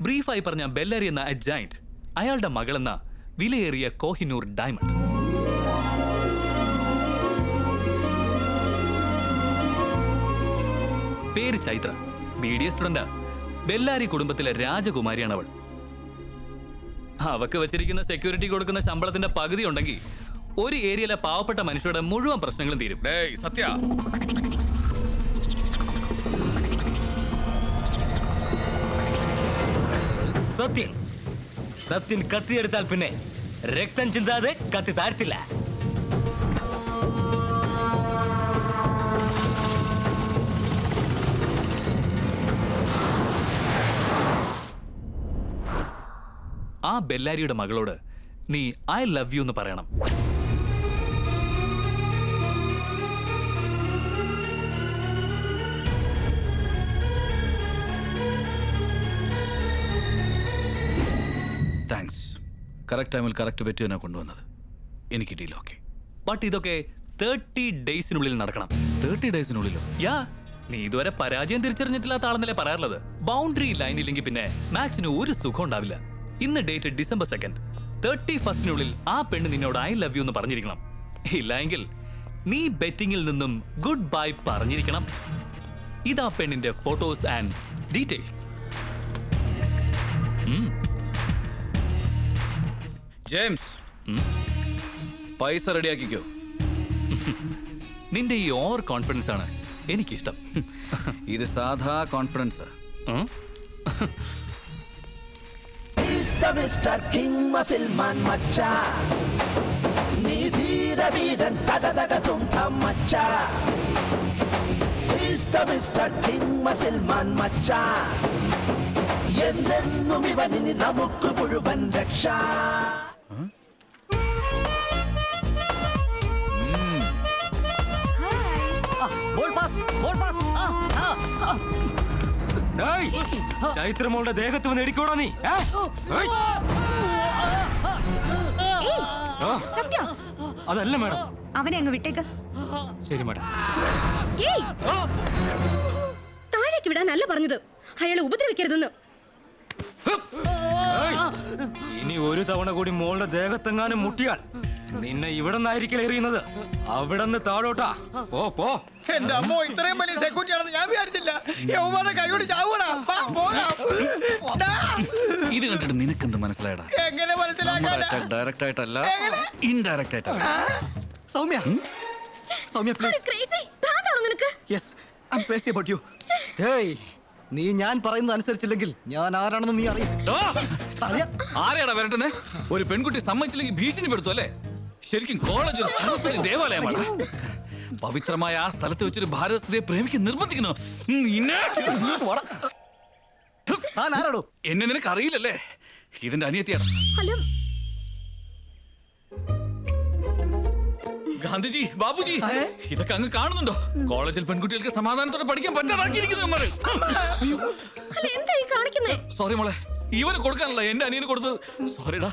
ബ്രീഫായി പറഞ്ഞ ബെല്ലാരി എന്ന A giant, അയാളുടെ മകളെന്ന വിലയേറിയ കോഹിനൂർ ഡയമണ്ട്. പേര് ചൈത്ര, BDA സ്റ്റുഡന്റ്. ബെല്ലാരി കുടുംബത്തിലെ രാജകുമാരിയാണ് അവൾ. അവക്ക് വെച്ചിരിക്കുന്ന സെക്യൂരിറ്റി കൊടുക്കുന്ന ശമ്പളത്തിന്റെ പകുതി ഉണ്ടെങ്കിൽ ഒരു ഏരിയയിലെ പാവപ്പെട്ട മനുഷ്യരുടെ മുഴുവൻ പ്രശ്നങ്ങളും തീരും. സത്യ, സത്യൻ സത്യൻ കത്തിയെടുത്താൽ പിന്നെ രക്തം ചിന്താതെ കത്തി താഴ്ത്തില്ല. ആ ബെല്ലാരിയുടെ മകളോട് നീ ഐ ലവ് യു എന്ന് പറയണം. താങ്ക്സ്. കറക്റ്റ് ടൈമിൽ കറക്റ്റ് പറ്റിയാണ് കൊണ്ടുവന്നത്. എനിക്ക് ഡീൽ ഓക്കെ. ബട്ട് ഇതൊക്കെ 30 ഡേയ്സിനുള്ളിൽ നടക്കണം. 30 ഡേയ്സിനുള്ളിലോ? യാ, നീ ഇതുവരെ പരാജയം തിരിച്ചറിഞ്ഞിട്ടില്ലാത്ത ആളെന്നല്ലേ പറയാറുള്ളത്. ബൗണ്ടറി ലൈൻ ഇല്ലെങ്കിൽ പിന്നെ മാച്ചിന് ഒരു സുഖം ഉണ്ടാവില്ല. ഇന്ന് ഡേറ്റ് December 2nd. 31st ആ പെണ്ണ് നിന്നോട് ഐ ലവ് യു എന്ന് പറഞ്ഞിരിക്കണം. ഇല്ലെങ്കിൽ നീ ബെറ്റിംഗിൽ നിന്നും ഗുഡ് ബൈ പറഞ്ഞിരിക്കണം. ഇതാ പെണ്ണിന്റെ ഫോട്ടോസ് ആൻഡ് ഡീറ്റെയിൽസ്. ജെയിംസ്, പൈസ റെഡിയാക്കിക്കോ. നിന്റെ ഈ ഓവർ കോൺഫിഡൻസ് ആണ് എനിക്കിഷ്ടം. ഇത് സാധാ കോൺഫിഡൻസ്. മിസ്റ്റർ കിങ് മസിൽമാൻ മച്ചാ, നീ ധീര വീരൻ തകതക തും തം മച്ചാ. മിസ്റ്റർ കിങ് മസിൽമാൻ മച്ചാ, എന്നെന്നും ഇവനിനി നമുക്ക് മുഴുവൻ രക്ഷ. ചൈത്രമോളുടെ ദേഹത്ത് വന്ന് ഇടിക്കോടാ നീ. അതല്ല മാഡം, അവനെ അങ്ങ് വിട്ടേക്ക്. ശരി മാഡം. താഴേക്ക് വിടാനല്ല പറഞ്ഞത്, അയാളെ ഉപദ്രവിക്കരുതെന്ന്. ഇനി ഒരു തവണ കൂടി മോളുടെ ദേഹത്തെങ്ങാനും മുട്ടിയാൽ നിന്നെ ഇവിടെ നിന്നായിരിക്കും എറിയുന്നത്. അവിടെ നിന്ന് താഴോട്ടാ. പോ പോ. എന്റെ അമ്മോ, ഇത്രയും വലിയ സെക്യൂരിറ്റി ആണെന്ന് ഞാൻ വിചാരിച്ചില്ല. യവന്മാരുടെ കൈയോട് ചാവൂടാ. ഇത് കണ്ടിട്ട് നിനക്കെന്ത് മനസ്സിലായടാ? എങ്ങനെ മനസ്സിലാക്കാൻ? ഡയറക്റ്റ് ആയിട്ടല്ല, ഇൻഡയറക്റ്റ് ആയിട്ടാണ്. Soumya, Soumya please. Yes, I am crazy about you. Hey, നീ ഞാൻ പറയുന്നത് അനുസരിച്ചില്ലെങ്കിൽ ഞാൻ ആരാണെന്ന് നീ അറിയും. ആരെയാടാ വരട്ടെ? ഒരു പെൺകുട്ടി സമ്മതിച്ചില്ലെങ്കിൽ ഭീഷണിപ്പെടുത്തു അല്ലേ? ശരിക്കും കോളേജ് ഒരു സരസ്വതി ദേവാലയമാണ്. പവിത്രമായ ആ സ്ഥലത്ത് വെച്ചൊരു ഭാരത സ്ത്രീയെ പ്രേമിക്കാൻ നിർബന്ധിക്കുന്നു. എന്നെ നിനക്ക് അറിയില്ലല്ലേ? ഇതിന്റെ അനിയത്തിയാണ്. ഗാന്ധിജി, ബാബുജി, ഇതൊക്കെ അങ്ങ് കാണുന്നുണ്ടോ? കോളേജിൽ പെൺകുട്ടികൾക്ക് സമാധാനത്തോടെ പഠിക്കാൻ പറ്റാതാക്കിയിരിക്കുന്നു. സോറി മോളെ, ഇവന് കൊടുക്കാനല്ല എന്റെ അനിയന് കൊടുത്തത്. സോറിടാ.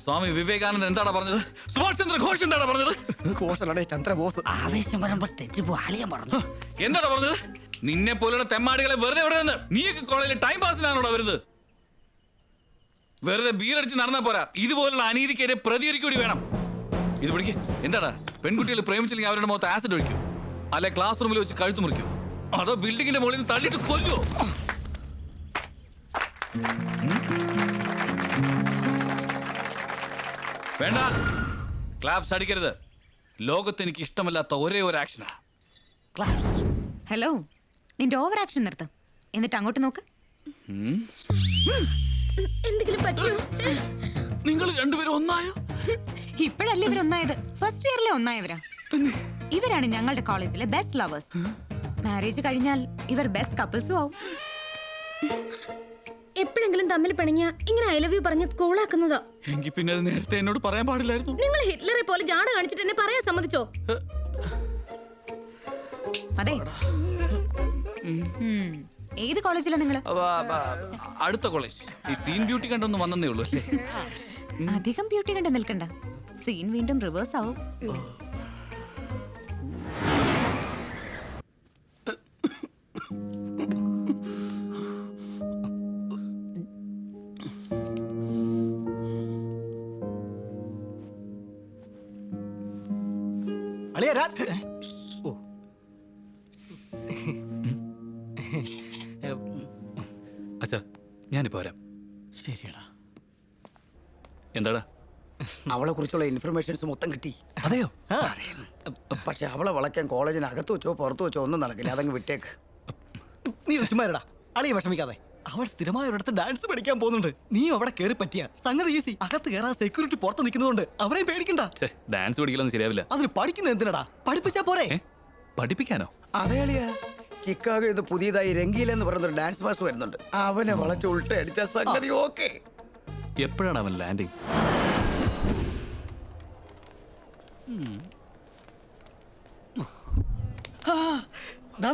സ്വാമി വിവേകാനന്ദൻ എന്താണ് പറഞ്ഞത്? സുഭാഷ് ചന്ദ്ര ഘോഷ് എന്താണ് പറഞ്ഞത്? ആവേശം വരുമ്പോൾ തെറ്റിപ്പോ ആളിയാൻ പറഞ്ഞു. എന്താണ് പറഞ്ഞത്? നിന്നെ പോലുള്ള തെമ്മാടികളെ വെറുതെ വിടരുത്. നീയൊക്കെ കോളേജിൽ ടൈം പാസിനാണോടാ വരുന്നത്? വെറുതെ ബീറടിച്ച് നടന്നാ പോരാ, ഇതുപോലുള്ള അനീതിക്കെതിരെ പ്രതികരിക്കൂടി വേണം. ഇത് പിടിക്ക്. എന്താടാ, പെൺകുട്ടികൾ പ്രേമിച്ചില്ലെങ്കിൽ അവരുടെ മുഖത്ത് ആസിഡ് ഒഴിക്കൂ, അല്ലെ ക്ലാസ് റൂമിൽ വെച്ച് കഴുത്തു മുറിക്കൂ, അതോ ബിൽഡിങ്ങിന്റെ മുകളിൽ നിന്ന് തള്ളിയിട്ട് കൊല്ലോ? വേണ്ട, ക്ലാപ്സ് അടിക്കരുത്. ലോകത്ത് എനിക്ക് ഇഷ്ടമല്ലാത്ത ഒരേ ഒരു ആക്ഷനാ ക്ലാപ്സ്. ഹലോ, നിന്റെ ഓവർ ആക്ഷൻ നിർത്ത്, എന്നിട്ട് അങ്ങോട്ട് നോക്ക്. എന്തെങ്കിലും പറ്റിയോ? നിങ്ങൾ രണ്ടുപേരും ഒന്നായോ? ഇപ്പോഴല്ലേ ഇവരൊന്നായത്, ഫസ്റ്റ് ഇയറിലെ ഒന്നായവരാ. ഇവരാണ് ഞങ്ങളുടെ കോളേജിലെ ബെസ്റ്റ് ലവേഴ്സ്. മാരേജ് കഴിഞ്ഞാൽ ഇവർ ബെസ്റ്റ് കപ്പിൾസും ആവും. എപ്പോഴെങ്കിലും തമ്മിൽ പിണങ്ങിയ ഇങ്ങനെ ഐ ലവ് യു പറഞ്ഞ് കൂളാക്കുന്നതാ. എങ്കിൽ പിന്നെ അത് നേരത്തെ എന്നോട് പറയാൻ പാടില്ലായിരുന്നു. നിങ്ങൾ ഹിറ്റ്ലറെ പോലെ ജാട കാണിച്ചിട്ട് എന്നെ പറയാൻ സമ്മതിച്ചോ? അതെ, ഏത് കോളേജിലാ നിങ്ങള്? അടുത്ത കോളേജ്. ഈ സീൻ ബ്യൂട്ടി കണ്ടൊന്നും വന്നേ ഉള്ളൂ അല്ലേ? അധികം ബ്യൂട്ടി കണ്ട് നിൽക്കണ്ട, സീൻ വീണ്ടും റിവേഴ്സ് ആവും. അളിയ രാജ് ഓ അച്ഛാ ഞാനിപ്പോ വരാം. ശരിയടാ. എന്താടാ? അവളെ കുറിച്ചുള്ള ഇൻഫർമേഷൻസ് മൊത്തം കിട്ടി. അതെയോ? പക്ഷെ അവളെ വളയ്ക്കാൻ കോളേജിന് അകത്ത് വെച്ചോ പുറത്ത് വെച്ചോ ഒന്നും നടക്കില്ല. അതങ്ങ് വിട്ടേക്ക്. നീ ചുമ്മാരടാ, അളിയെ വിഷമിക്കാതെ. അവൾ സ്ഥിരമായ ഒരിടത്ത് ഡാൻസ് പഠിക്കാൻ പോകുന്നുണ്ട്. നീ അവിടെ കയറി പറ്റിയ സംഗതി ഈസി. അകത്ത് കയറാൻ സെക്യൂരിറ്റി പുറത്ത് നിൽക്കുന്നതുകൊണ്ട് അവരെയും പേടിക്കണ്ട. ഡാൻസ് പഠിക്കലൊന്നും ശരിയാവില്ല. അതിന് പഠിക്കുന്ന എന്തിനടാ? പഠിപ്പിച്ചാ പോരെ? പഠിപ്പിക്കാനോ? അതേ അളിയാ, ചിക്കാഗോ ഇത് പുതിയതായി രംഗീല എന്ന് പറയുന്ന ഒരു ഡാൻസ് മാസ്റ്റർ വരുന്നുണ്ട്. അവനെ വളച്ച് ഉൾട്ട അടിച്ച സംഗതി ഓക്കെ. എപ്പോഴാണ് അവൻ ലാൻഡിങ്?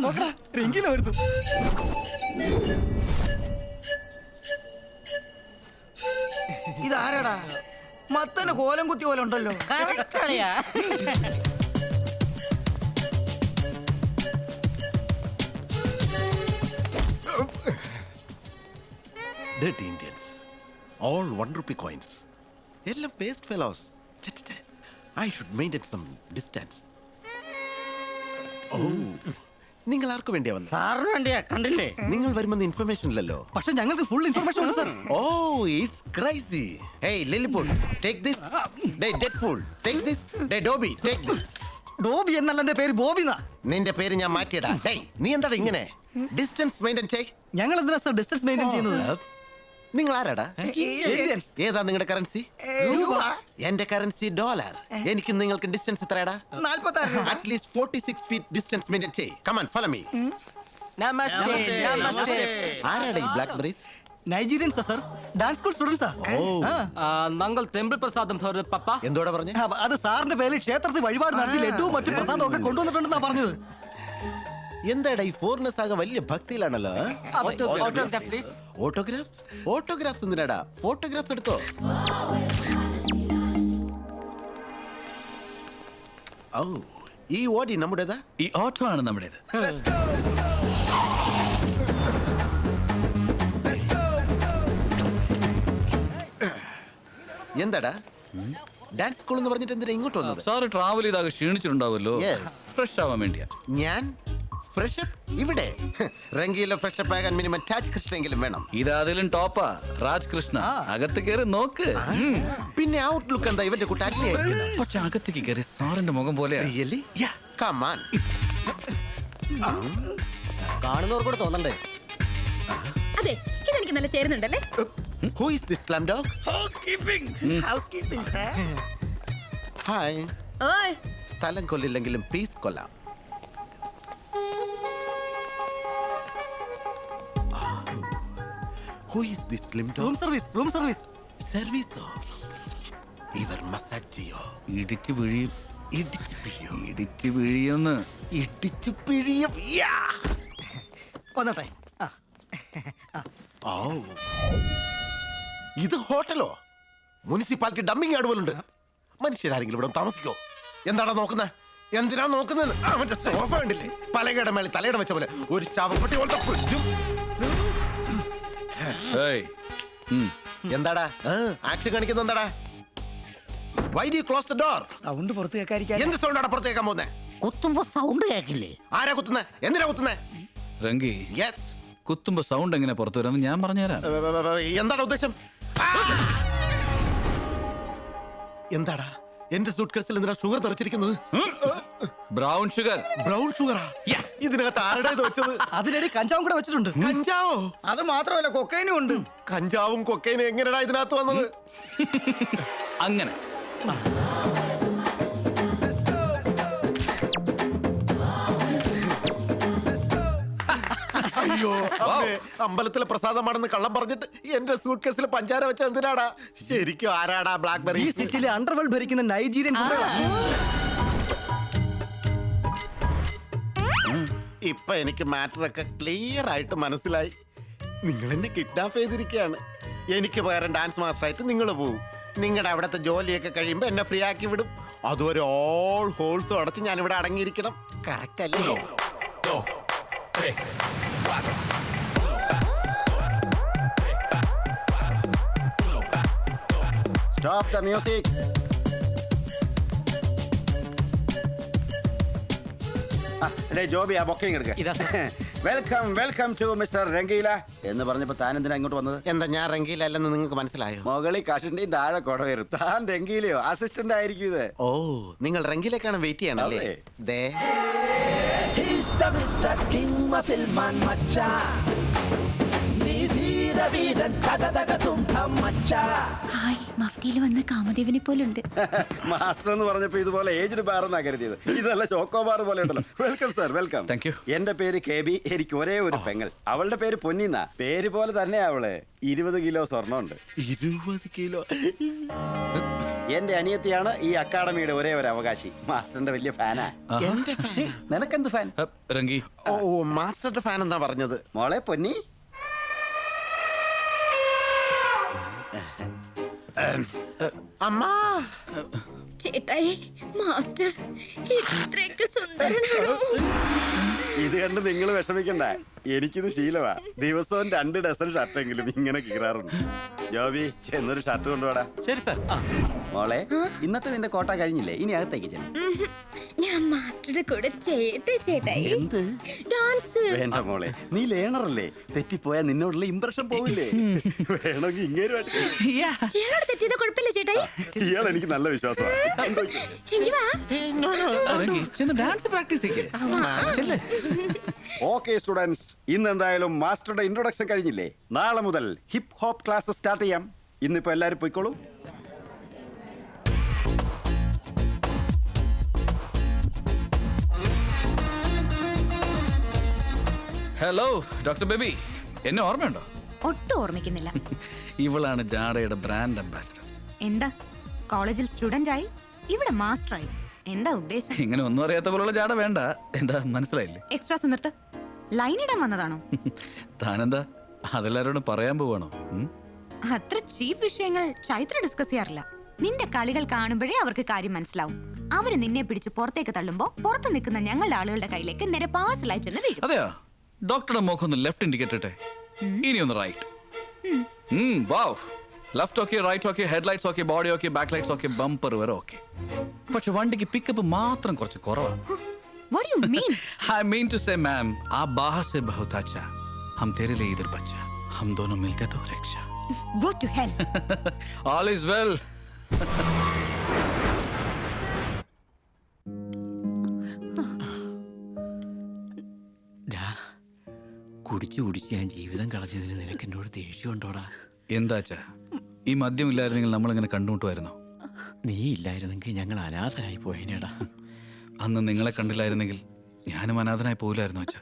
നോക്കടാ, രംഗീല വരുന്നു. ഇതാരാടാ? മത്തന് കോലം കുത്തി പോലെ ഉണ്ടല്ലോ. Dirty Indians. All 1 rupee coins. എല്ലാം waste fellows. I should maintain some distance. Oh. നിങ്ങൾ ആർക്ക് വേണ്ടിയാ വന്നത്? സാറിന് വേണ്ടിയാ, കണ്ടില്ലേ? നിങ്ങൾ വരുമെന്ന് ഇൻഫർമേഷൻ ഇല്ലല്ലോ. പക്ഷെ ഞങ്ങൾക്ക് ഫുൾ ഇൻഫർമേഷൻ ഉണ്ട് sir. Oh, it's crazy. Hey, Lilliput, take this. Hey, Deadpool, take this. Hey, Dobby, take this. Dobby എന്നല്ല എന്റെ പേര്, ബോബിന്നാ. നിന്റെ പേര് ഞാൻ മാറ്റിയടാ. Hey, നീ എന്താണ് ഇങ്ങനെ? ഡിസ്റ്റൻസ് മെയിൻറ്റെയിൻ ചെയ്. ഞങ്ങൾ എന്തിനാ സർ ഡിസ്റ്റൻസ് മെയിൻറ്റെയിൻ ചെയ്യുന്നത്? നിങ്ങൾ ആരാടാ? ഏതാ നിങ്ങളുടെ കറൻസി? എന്റെ കറൻസി ഡോളർ. എനിക്കും നിങ്ങൾക്ക് ഡിസ്റ്റൻസ് എത്രയാടാ? 46. അറ്റ്ലീസ്റ്റ് 46 ഫീറ്റ് ഡിസ്റ്റൻസ് മെയിൻറ്റെയിൻ ചെയ്. Come on, follow me. ആരാടാ ഈ ബ്ലാക്ക് ബെറീസ്? നൈജീരിയൻസാ സർ, ഡാൻസ് സ്കൂൾ സ്റ്റുഡൻസാ. നങ്ങൾ ടെമ്പിൾ പ്രസാദം പപ്പ. എന്തോടാ പറഞ്ഞു? അത് സാറിന്റെ പേരിൽ ക്ഷേത്രത്തിൽ വഴിപാട് നടത്തി ലഡുവും മറ്റു പ്രസാദവും ഒക്കെ കൊണ്ടുവന്നിട്ടുണ്ടെന്നാ പറഞ്ഞത്. എന്താടാ ഈ ഫോറിനേഴ്സ് ആകെ വലിയ ഭക്തിയിലാണല്ലോ. ഓട്ടോഗ്രാഫ്സ്? ഓട്ടോഗ്രാഫ്സ് എന്തിനാടാ? ഫോട്ടോഗ്രാഫ്സ് എടുത്തോ. ഓ, ഈ ഓടി നമ്മുടേതാ? ഈ ഓട്ടോ ആണ് നമ്മുടേത്. എന്താടാ ഡാൻസ് സ്കൂൾ എന്ന് പറഞ്ഞിട്ട് എന്തിനാ ഇങ്ങോട്ട് വന്നത്? സാറ് ട്രാവൽ ചെയ്താകെ ക്ഷീണിച്ചിട്ടുണ്ടാവുമല്ലോ. Yes. ഫ്രഷ് ആവാൻ വേണ്ടിയാ. ഞാൻ ഫ്രഷപ്പ് ഇവിടെ? രംഗീല ഫ്രഷപ്പ് ആകാൻ മിനിമം ടാച്ച് കൃഷ്ണെങ്കിലും വേണം. ഇതാതിലും ടോപ്പാ രാജ് കൃഷ്ണ. അകത്ത് കയറി നോക്ക്. പിന്നെ ഔട്ട്ലുക്ക് എന്താ ഇവന്റെ കുട്ടാക്കി? പക്ഷെ അകത്തേക്ക് കയറി സാറിന്റെ മുഖം പോലെ കാണുന്നവർക്കൂടെ തോന്നണ്ടേ? അതെ, ഇതെനിക്ക് നല്ല ചേരുന്നുണ്ടല്ലേ? Who is this slam dog? Housekeeping, sir. Hi. ഓയ്, സ്ഥലം കൊല്ലില്ലെങ്കിലും പീസ് കൊല്ലാം. Who is this slim room dog? Service, room service. സർവീസോ? ഇവർ മസാജ് ചെയ്യോ? ഇടിച്ചു പിഴിയും. ഇടിച്ച് പിഴിയോ? ഇടിച്ചു പിഴിയൊന്ന്. ഇടിച്ച് പിഴിയും. വന്നട്ടെ. ഓ, ഇത് ഹോട്ടലോ? മുനിസിപ്പാലിറ്റി ഡമ്മിങ് യാർഡ് പോലുണ്ട്. മനുഷ്യരാരെങ്കിലും ഇവിടെ താമസിക്കോ? എന്താടാ നോക്കുന്നത്? എന്തിനാ നോക്കുന്നത്? അവന്റെ സോഫ കണ്ടില്ലേ? പലകയുടെ മേലെ തലയുടെ വെച്ച പോലെ ഒരു ശവപ്പെട്ടി പോലത്തെ ഫ്രിഡ്ജും. എന്താടാ ആക്ഷൻ കാണിക്കുന്ന? എന്താടാ? Why do you close the door? Sound പുറത്ത് കേൾക്കാതിരിക്കാൻ. എന്ത് സൗണ്ടാണ് പുറത്തേക്കാൻ പോകുന്നത്? കുത്തുമ്പോ സൗണ്ട് കേൾക്കില്ലേ? ആരാ കുത്തുന്നേ? എന്തിനാ കുത്തുന്നേ? രംഗി, യെസ്. കുത്തുമ്പോ സൗണ്ട് എങ്ങനെ പുറത്തു വരാമെന്ന് ഞാൻ പറഞ്ഞുതരാം. എന്താണ് ഉദ്ദേശം? എന്താടാ എന്റെ സൂട്ട് കേസിൽ എന്തിനാ ഷുഗർ തെറിച്ചിരിക്കുന്നത്? Brown sugar. ബ്രൗൺ ഷുഗറാ? ഇതിനകത്ത് ആരുടേത് വെച്ചത്? അതിനിടെ കഞ്ചാവും കൂടെ വെച്ചിട്ടുണ്ട്. കഞ്ചാവോ? അത് മാത്രമല്ല കൊക്കൈനും ഉണ്ട്. കഞ്ചാവും കൊക്കൈനും എങ്ങനെയാ ഇതിനകത്ത് വന്നത്? അങ്ങനെ അയ്യോ, അമ്മേ, അമ്പലത്തിലെ പ്രസാദമാണെന്ന് കള്ളം പറഞ്ഞിട്ട് എന്റെ സൂട്ട് കേസിൽ പഞ്ചാര വെച്ച എന്തിനാടാ? ശരിക്കും ആരാടാ ബ്ലാക്ക്ബെറി? ഈ സിറ്റിയിലെ അണ്ടർവേൾഡ് ഭരിക്കുന്ന നൈജീരിയൻ. ഇപ്പൊ എനിക്ക് മാറ്റർ ഒക്കെ ക്ലിയർ ആയിട്ട് മനസ്സിലായി. നിങ്ങൾ എന്നെ കിഡ്നാപ്പ് ചെയ്തിരിക്കുകയാണ്. എനിക്ക് പകരം ഡാൻസ് മാസ്റ്റർ ആയിട്ട് നിങ്ങൾ പോവും. നിങ്ങളുടെ അവിടുത്തെ ജോലിയൊക്കെ കഴിയുമ്പോ എന്നെ ഫ്രീ ആക്കി വിടും. അതുവരെ ഓൾ ഹോൾസും അടച്ച് ഞാൻ ഇവിടെ അടങ്ങിയിരിക്കണം. കറക്റ്റ് അല്ലേ? Stop the music. ജോബി ആ ബൊക്കയും എടുക്ക. Welcome welcome to mister Rangeela എന്ന് പറഞ്ഞപ്പോ താൻ എന്തിനാ ഇങ്ങോട്ട് വന്നത്? എന്താ ഞാൻ റംഗീലല്ലെന്ന് നിങ്ങൾക്ക് മനസ്സിലായോ? മുകളിൽ കഷണ്ടിയും താഴെ കൊടവരും. താൻ രംഗീലയോ? അസിസ്റ്റന്റ് ആയിരിക്കും ഇത്. ഓ, നിങ്ങൾ റംഗീലേക്കാണ് വെയിറ്റ് ചെയ്യണല്ലേ? അതെ. ദേ He's the Mr. King Muscle Man Macha. നീ ധീരവീരൻ തകതക തും ധം മച്ചാ. ഹായ്, മഫ്തിയിൽ വന്ന് കാമദേവനെ പോലുണ്ട്. മാസ്റ്റർ എന്ന് പറഞ്ഞപ്പോ ഇതുപോലെ ഏജ്ഡ് ബാർ എന്നാ കരുതിയത്. ഇതല്ല ചോക്കോ ബാർ പോലെ ഉണ്ടല്ലോ. Welcome sir, welcome. Thank you. എന്റെ പേര് KB. എനിക്ക് ഒരേ ഒരു പെങ്ങൾ. അവളുടെ പേര് പൊന്നിന്ന. പേര് പോലെ തന്നെ അവള് 20 കിലോ സ്വർണ്ണമുണ്ട്. 20 കിലോ. എന്റെ അനിയത്തിയാണ് ഈ അക്കാഡമിയുടെ ഒരേ ഒരു അവകാശി. മാസ്റ്ററിന്റെ വലിയ ഫാനാ. എന്റെ ഫാൻ. നിനക്കെന്ത് ഫാൻ? രംഗി, ഓ, മാസ്റ്ററുടെ ഫാൻ എന്നാ പറഞ്ഞത്. മോളെ പൊന്നി. അമ്മ, ചേട്ടായി, മാസ്റ്റർ ഇത്രയൊക്കെ സുന്ദരനാണോ? ഇത് കണ്ട് നിങ്ങൾ വിഷമിക്കണ്ട. എനിക്കിത് ശീലമാ. ദിവസവും 2 ഡസൻ ഷർട്ടെങ്കിലും ഇങ്ങനെ കീറാറുണ്ട്. ജോബി, ചെന്നൊരു ഷർട്ട് കൊണ്ടുപോടാ. ശരി സാർ. മോളെ, ഇന്നത്തെ നിന്റെ കോട്ട കഴിഞ്ഞില്ലേ? ഇനി അകത്തേക്ക് ചെല്ലാം. ഞാൻ മാസ്റ്ററുടെ കൂടെ ചെയ്യട്ടെ ചേട്ടായി? എന്ത്? ഡാൻസ്. വേണ്ട മോളെ, നീ ലേണറല്ലേ. തെറ്റിപ്പോയാ നിന്നോടുള്ള ഇംപ്രഷൻ പോവില്ലേ? വേണമെങ്കിൽ ഇങ്ങേരുമായിട്ട് ഇയാളോട് തെറ്റിയത് കുഴപ്പമില്ല ചേട്ടായി. ഇയാൾ എനിക്ക് നല്ല വിശ്വാസമാണ്. എങ്കി വാ. രംഗി ചെന്ന് ഡാൻസ് പ്രാക്ടീസ് ചെയ്യേ. ഓക്കെ സ്റ്റുഡൻസ്, ഇന്ന് എന്തായാലും മാസ്റ്ററുടെ ഇൻട്രൊഡക്ഷൻ കഴിഞ്ഞില്ലേ? നാളെ മുതൽ ഹിപ്പ് ഹോപ്പ് ക്ലാസ് സ്റ്റാർട്ട് ചെയ്യാം. ഇന്നിപ്പോ എല്ലാരും പോയിക്കോളൂ. ഹലോ ഡോക്ടർ ബേബി, എന്നെ ഓർമ്മയുണ്ടോ? ഒട്ടും ഓർമ്മിക്കുന്നില്ല. ഇവളാണ് ജാഡയുടെ ബ്രാൻഡ് അംബാസിഡർ. എന്താ, കോളേജിൽ സ്റ്റുഡന്റ് ആയി ഇവിടെ മാസ്റ്ററായി? എന്താ ഉദ്ദേശം? ഇങ്ങനെ ഒന്നും അറിയാത്ത പോലുള്ള ജാഡ വേണ്ട. എന്താ മനസ്സിലായില്ലേ? എക്സ്ട്രാസ് നിർത്ത്. ലൈൻ ഇടാൻ വന്നതാണോ? താനെന്താ അതെല്ലാരോടും പറയാൻ പോവാണോ? അത്ര ചീപ്പ് വിഷയങ്ങൾ ചൈത്ര ഡിസ്കസ് ചെയ്യാറില്ല. നിന്റെ കളികൾ കാണുമ്പോഴേ അവർക്ക് കാര്യം മനസ്സിലാവും. അവര് നിന്നെ പിടിച്ച് പുറത്തേക്ക് തള്ളുമ്പോ പുറത്ത് നിൽക്കുന്ന ഞങ്ങളുടെ ആളുകളുടെ കയ്യിലേക്ക് നേരെ പാസിലായി ചെന്ന് വീഴും. അതെയോ? ഡോക്ടറുടെ മുഖം ഒന്ന് ലെഫ്റ്റ് ഇൻഡിക്കേറ്റ് ഇട്ടെ. ഇനി ഒന്ന് right. Wow. Left okay, right okay, head lights okay, body okay, back lights okay, bumper വരെ ഓക്കെ. പക്ഷെ വണ്ടിക്ക് പിക്കപ്പ് മാത്രം കുറച്ച് കുറവാണ്. What do you mean? I mean to say, ma'am, आप बाहर से बहुत अच्छा, हम तेरे लिए इधर बच्चा, हम दोनों मिलते तो रक्षा. Go to hell. All is well. കുടിച്ചു കുടിച്ച് ഞാൻ ജീവിതം കളഞ്ഞതിന് നിനക്ക് എന്നോട് ദേഷ്യം ഉണ്ടോടാ? എന്താച്ചാ, ഈ മദ്യം ഇല്ലായിരുന്നെങ്കിൽ നമ്മളിങ്ങനെ കണ്ടുമുട്ടുമായിരുന്നോ? നീ ഇല്ലായിരുന്നെങ്കിൽ ഞങ്ങൾ അനാഥരായി പോയേനേടാ. അന്ന് നിങ്ങളെ കണ്ടില്ലായിരുന്നെങ്കിൽ ഞാനും അനാഥനായി പോകില്ലായിരുന്നു അച്ഛാ.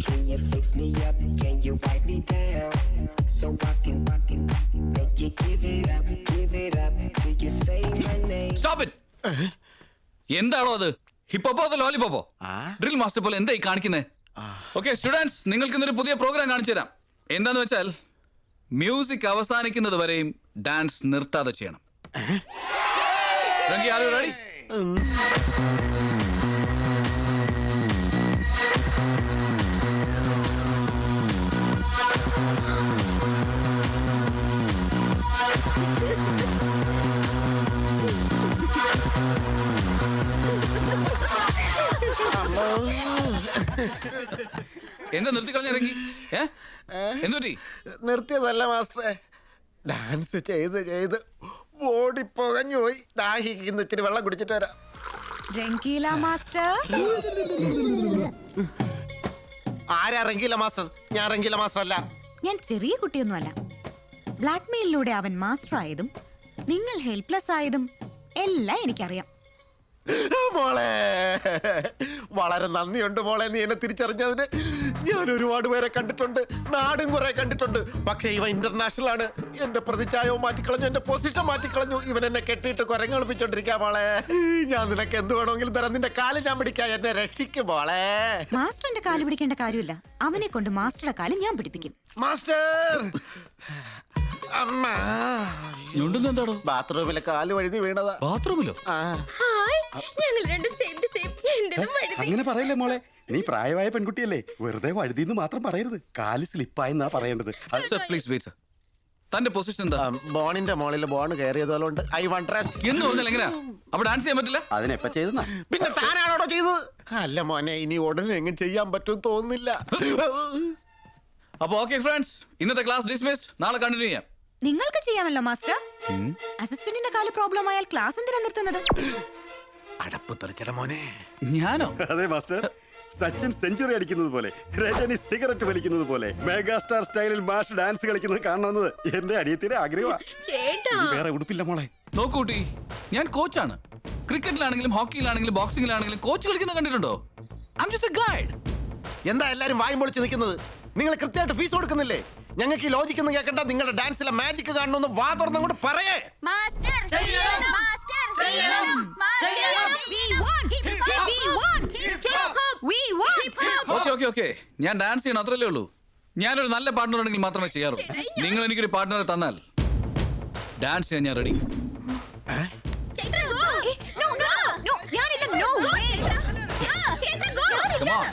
Can you fix me up? Can you wipe me down? So I can make you give it up till you say my name. Stop it! എന്താണോ അത്? ഹിപ്പോപ്പോ അതോ ലോലിപോപ്പോ? ഡ്രിൽ മാസ്റ്റർ പോലെ എന്തായി കാണിക്കുന്നേ? ഓക്കെ സ്റ്റുഡൻസ്, നിങ്ങൾക്ക് ഇന്നൊരു പുതിയ പ്രോഗ്രാം കാണിച്ചു തരാം. എന്താന്ന് വെച്ചാൽ മ്യൂസിക് അവസാനിക്കുന്നത് വരെയും ഡാൻസ് നിർത്താതെ ചെയ്യണം. Rangi, are you ready? എന്താ നിർത്തി കളഞ്ഞ ഇറങ്ങി? എന്തുപറ്റി? നിർത്തിയതല്ല മാസ്റ്ററെ, ഡാൻസ് ചെയ്ത് ചെയ്ത് ബോഡി പുകഞ്ഞു പോയി. ദാഹിക്കുന്ന ഇത്തിരി വെള്ളം കുടിച്ചിട്ട് വരാം. രംഗീല മാസ്റ്റർ. ആരാ റംഗീല മാസ്റ്റർ? ഞാൻ റംഗീല മാസ്റ്റർ അല്ല. ഞാൻ ചെറിയ കുട്ടിയൊന്നുമല്ല. ബ്ലാക്ക് മെയിലിലൂടെ അവൻ മാസ്റ്റർ ആയതും നിങ്ങൾ ഹെൽപ്ലെസ് ആയതും എല്ലാം എനിക്കറിയാം. മോളെ, വളരെ നന്ദിയുണ്ട് മോളെ, നീ എന്നെ തിരിച്ചറിഞ്ഞതിന്. ഞാൻ ഒരുപാട് പേരെ കണ്ടിട്ടുണ്ട്, നാടും കുറെ കണ്ടിട്ടുണ്ട്. പക്ഷെ ഇവ ഇന്റർനാഷണൽ ആണ്. എന്റെ പ്രതിച്ഛായവും മാറ്റിക്കളഞ്ഞു, എന്റെ പൊസിഷൻ മാറ്റിക്കളഞ്ഞു. ഇവൻ എന്നെ കെട്ടിയിട്ട് കുരങ്ങളിപ്പിച്ചോണ്ടിരിക്കാ മോളെ. ഞാൻ നിനക്ക് എന്ത് വേണമെങ്കിലും തരാം. നിന്റെ കാല് ഞാൻ പിടിക്കാം, എന്നെ രക്ഷിക്കും മോളെ. മാസ്റ്ററിന്റെ കാല് പിടിക്കേണ്ട കാര്യമില്ല, അവനെ കൊണ്ട് മാസ്റ്ററുടെ കാല് ഞാൻ പിടിപ്പിക്കും. മാസ്റ്റർ, അമ്മ, എന്താടോ? ബാത്റൂമിലെ കാല് വഴുതി വീണതാ. ബാത്റൂമിലോ? ഹായ്, ഞങ്ങൾ രണ്ടും സെയിം ടു സെയിം. എന്റേതും വഴുതി. അങ്ങനെ പറയല്ലേ മോളെ, നീ പ്രായമായ പെൺകുട്ടിയല്ലേ. വെറുതെ വഴുതിന്ന് മാത്രം പറയരുത്. കാല് സ്ലിപ്പായെന്നാ പറയേണ്ടത്. Sir, please wait, sir. തന്റെ പൊസിഷൻ എന്താ? ബോണിന്റെ മോളിൽ ബോൺ കയറിയതുകൊണ്ട് ഐ വാണ്ട് റെസ്റ്റ് എന്ന് പറഞ്ഞാൽ എങ്ങനെയാ? അപ്പൊ ഡാൻസ് ചെയ്യാൻ പറ്റില്ല? അതിനെപ്പ ചെയ്തെന്നാ? പിന്നെ താനാണോ ചെയ്തത്? അല്ല മോനെ, ഇനി ഉടനെ എങ്ങനെ ചെയ്യാൻ പറ്റും തോന്നുന്നില്ല. അപ്പൊ ഓക്കെ ഫ്രണ്ട്സ്, ഇന്നത്തെ ക്ലാസ് ഡിസ്മിസ്ഡ്. നാളെ കണ്ടിന്യൂ ചെയ്യാം. നിങ്ങൾക്ക് ചെയ്യാമല്ലോ മാസ്റ്റർ. അസിസ്റ്റന്റിന്റെ കാല് പ്രോബ്ലം ആയാൽ ക്ലാസ് എന്തിനാ നിർത്തുന്നത്? അടപ്പ് തെറിച്ചട മോനെ. ഞാനോ? അതെ മാസ്റ്റർ, സച്ചിൻ സെഞ്ചുറി അടിക്കുന്നത് പോലെ, രജനി സിഗരറ്റ് വലിക്കുന്നത് പോലെ, മെഗാസ്റ്റാർ സ്റ്റൈലിൽ മാഷ് ഡാൻസ് കളിക്കുന്നത് കാണണമെന്നത് എന്റെ അനിയത്തിന്റെ ആഗ്രഹമാണ്. ചേട്ടാ വേറെ ഉടുപ്പില്ല മോളെ. നോക്കൂട്ടി, ഞാൻ കോച്ചാണ്. ക്രിക്കറ്റിലാണെങ്കിലും ഹോക്കിയിലാണെങ്കിലും ബോക്സിംഗിലാണെങ്കിലും കോച്ച് കളിക്കുന്നത് കണ്ടിട്ടുണ്ടോ? I am just a guide. എന്താ എല്ലാരും വായും പൊളിച്ച് നിൽക്കുന്നത്? നിങ്ങൾ കൃത്യമായിട്ട് ഫീസ് കൊടുക്കുന്നില്ലേ? ഞങ്ങൾക്ക് ഈ ലോജിക് ഒന്നും കേൾക്കണ്ട. നിങ്ങളുടെ ഡാൻസിലെ മാജിക് കാണണമെന്ന് വാ തുറന്ന് അങ്ങോട്ട് പറയേ. മാസ്റ്റർ ചെയ്യണം, മാസ്റ്റർ ചെയ്യണം, master. We want hip hop. We want hip hop. We want hip hop. Okay ഞാൻ ഡാൻസ് ചെയ്യണം, അത്രയല്ലേ ഉള്ളൂ. ഞാനൊരു നല്ല പാർട്ണർ ഉണ്ടെങ്കിൽ മാത്രമേ ചെയ്യാറുള്ളൂ. നിങ്ങൾ എനിക്കൊരു പാർട്ണറെ തന്നാൽ ഡാൻസ് ചെയ്യാൻ ഞാൻ ready. Chaitra go. No, no, no. ഞാനില്ല. No way. Chaitra go. Come on.